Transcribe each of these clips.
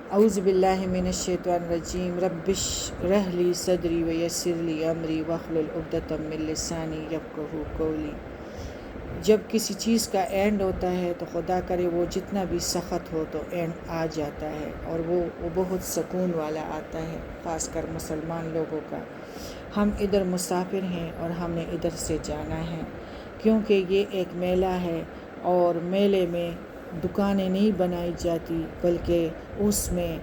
اعوذ باللہ من الشیطان الرجیم رب اشرح لی صدری ویسر لی امری واحلل عقدۃ من لسانی یفقہوا قولی۔ جب کسی چیز کا اینڈ ہوتا ہے تو خدا کرے وہ جتنا بھی سخت ہو تو اینڈ آ جاتا ہے، اور وہ بہت سکون والا آتا ہے، خاص کر مسلمان لوگوں کا۔ ہم ادھر مسافر ہیں اور ہم نے ادھر سے جانا ہے، کیونکہ یہ ایک میلہ ہے، اور میلے میں دکانیں نہیں بنائی جاتی، بلکہ اس میں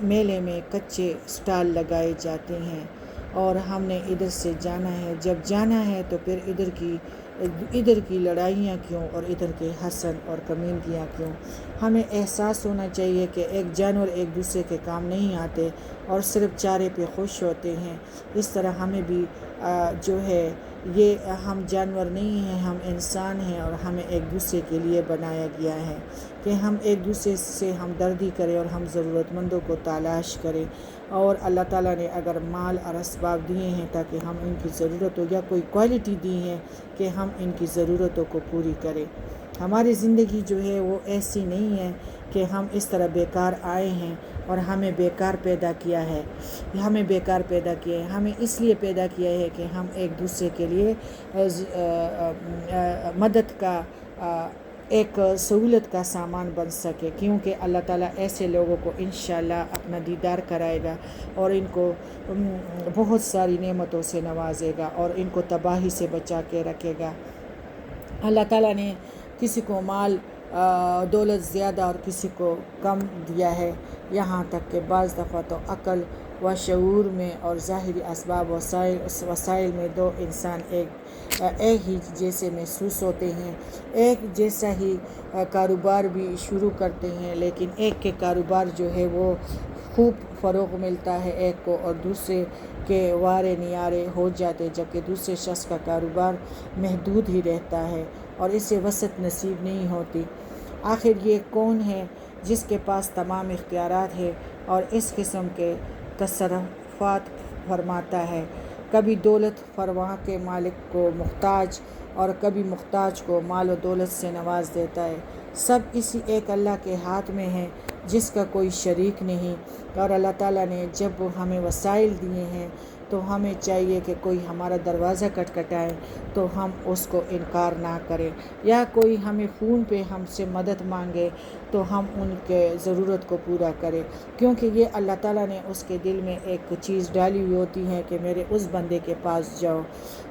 میلے میں کچے اسٹال لگائے جاتے ہیں، اور ہم نے ادھر سے جانا ہے۔ جب جانا ہے تو پھر ادھر کی لڑائیاں کیوں اور ادھر کے حسد اور کمینگیاں کیوں؟ ہمیں احساس ہونا چاہیے کہ ایک جانور ایک دوسرے کے کام نہیں آتے اور صرف چارے پہ خوش ہوتے ہیں۔ اس طرح ہمیں بھی جو ہے، یہ ہم جانور نہیں ہیں، ہم انسان ہیں، اور ہمیں ایک دوسرے کے لیے بنایا گیا ہے کہ ہم ایک دوسرے سے ہمدردی کریں اور ہم ضرورت مندوں کو تلاش کریں۔ اور اللہ تعالیٰ نے اگر مال اور اسباب دیے ہیں تاکہ ہم ان کی ضرورتوں یا کوئی کوالٹی دی ہے کہ ہم ان کی ضرورتوں کو پوری کریں۔ ہماری زندگی جو ہے وہ ایسی نہیں ہے کہ ہم اس طرح بیکار آئے ہیں اور ہمیں بیکار پیدا کیا ہے۔ ہمیں اس لیے پیدا کیا ہے کہ ہم ایک دوسرے کے لیے مدد کا ایک سہولت کا سامان بن سکے، کیونکہ اللہ تعالیٰ ایسے لوگوں کو انشاءاللہ اپنا دیدار کرائے گا اور ان کو بہت ساری نعمتوں سے نوازے گا اور ان کو تباہی سے بچا کے رکھے گا۔ اللہ تعالیٰ نے کسی کو مال دولت زیادہ اور کسی کو کم دیا ہے، یہاں تک کہ بعض دفعہ تو عقل و شعور میں اور ظاہری اسباب وسائل میں دو انسان ایک ہی جیسے محسوس ہوتے ہیں، ایک جیسا ہی کاروبار بھی شروع کرتے ہیں، لیکن ایک کے کاروبار جو ہے وہ خوب فروغ ملتا ہے ایک کو، اور دوسرے کے وارے نیارے ہو جاتے، جبکہ دوسرے شخص کا کاروبار محدود ہی رہتا ہے اور اسے وسعت نصیب نہیں ہوتی۔ آخر یہ کون ہے جس کے پاس تمام اختیارات ہے اور اس قسم کے تصرفات فرماتا ہے؟ کبھی دولت فراواں کے مالک کو محتاج اور کبھی محتاج کو مال و دولت سے نواز دیتا ہے۔ سب اسی ایک اللہ کے ہاتھ میں ہے جس کا کوئی شریک نہیں، اور اللہ تعالیٰ نے جب ہمیں وسائل دیے ہیں تو ہمیں چاہیے کہ کوئی ہمارا دروازہ کھٹکھٹائے تو ہم اس کو انکار نہ کریں، یا کوئی ہمیں فون پہ ہم سے مدد مانگے تو ہم ان کے ضرورت کو پورا کریں، کیونکہ یہ اللہ تعالیٰ نے اس کے دل میں ایک چیز ڈالی ہوئی ہوتی ہے کہ میرے اس بندے کے پاس جاؤ۔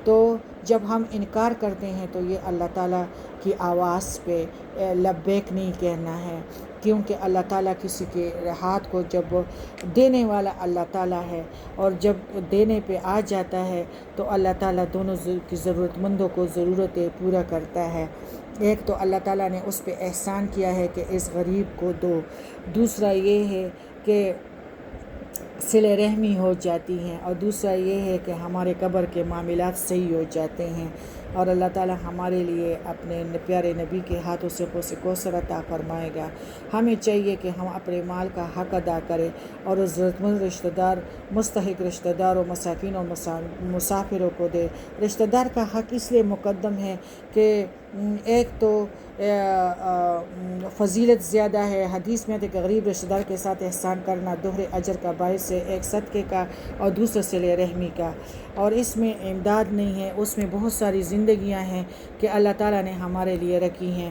تو جب ہم انکار کرتے ہیں تو یہ اللہ تعالیٰ کی آواز پہ لبیک نہیں کہنا ہے، کیونکہ اللہ تعالیٰ کسی کے ہاتھ کو جب دینے والا اللہ تعالیٰ ہے، اور جب دینے پہ آ جاتا ہے تو اللہ تعالیٰ دونوں کی ضرورت مندوں کو ضرورتیں پورا کرتا ہے۔ ایک تو اللہ تعالیٰ نے اس پہ احسان کیا ہے کہ اس غریب کو دو، دوسرا یہ ہے کہ صلہ رحمی ہو جاتی ہیں، اور دوسرا یہ ہے کہ ہمارے قبر کے معاملات صحیح ہو جاتے ہیں، اور اللہ تعالیٰ ہمارے لیے اپنے پیارے نبی کے ہاتھوں سے حوض کوثر عطا فرمائے گا۔ ہمیں چاہیے کہ ہم اپنے مال کا حق ادا کریں اور ضرورت مند رشتہ دار، مستحق رشتہ دار و مساکین و مسافروں کو دے۔ رشتہ دار کا حق اس لیے مقدم ہے کہ ایک تو فضیلت زیادہ ہے، حدیث میں ہے کہ غریب رشتہ دار کے ساتھ احسان کرنا دوہرے اجر کا باعث ہے، ایک صدقے کا اور دوسرا صلہ رحمی کا، اور اس میں امداد نہیں ہے، اس میں بہت ساری زندگیاں ہیں کہ اللہ تعالیٰ نے ہمارے لیے رکھی ہیں۔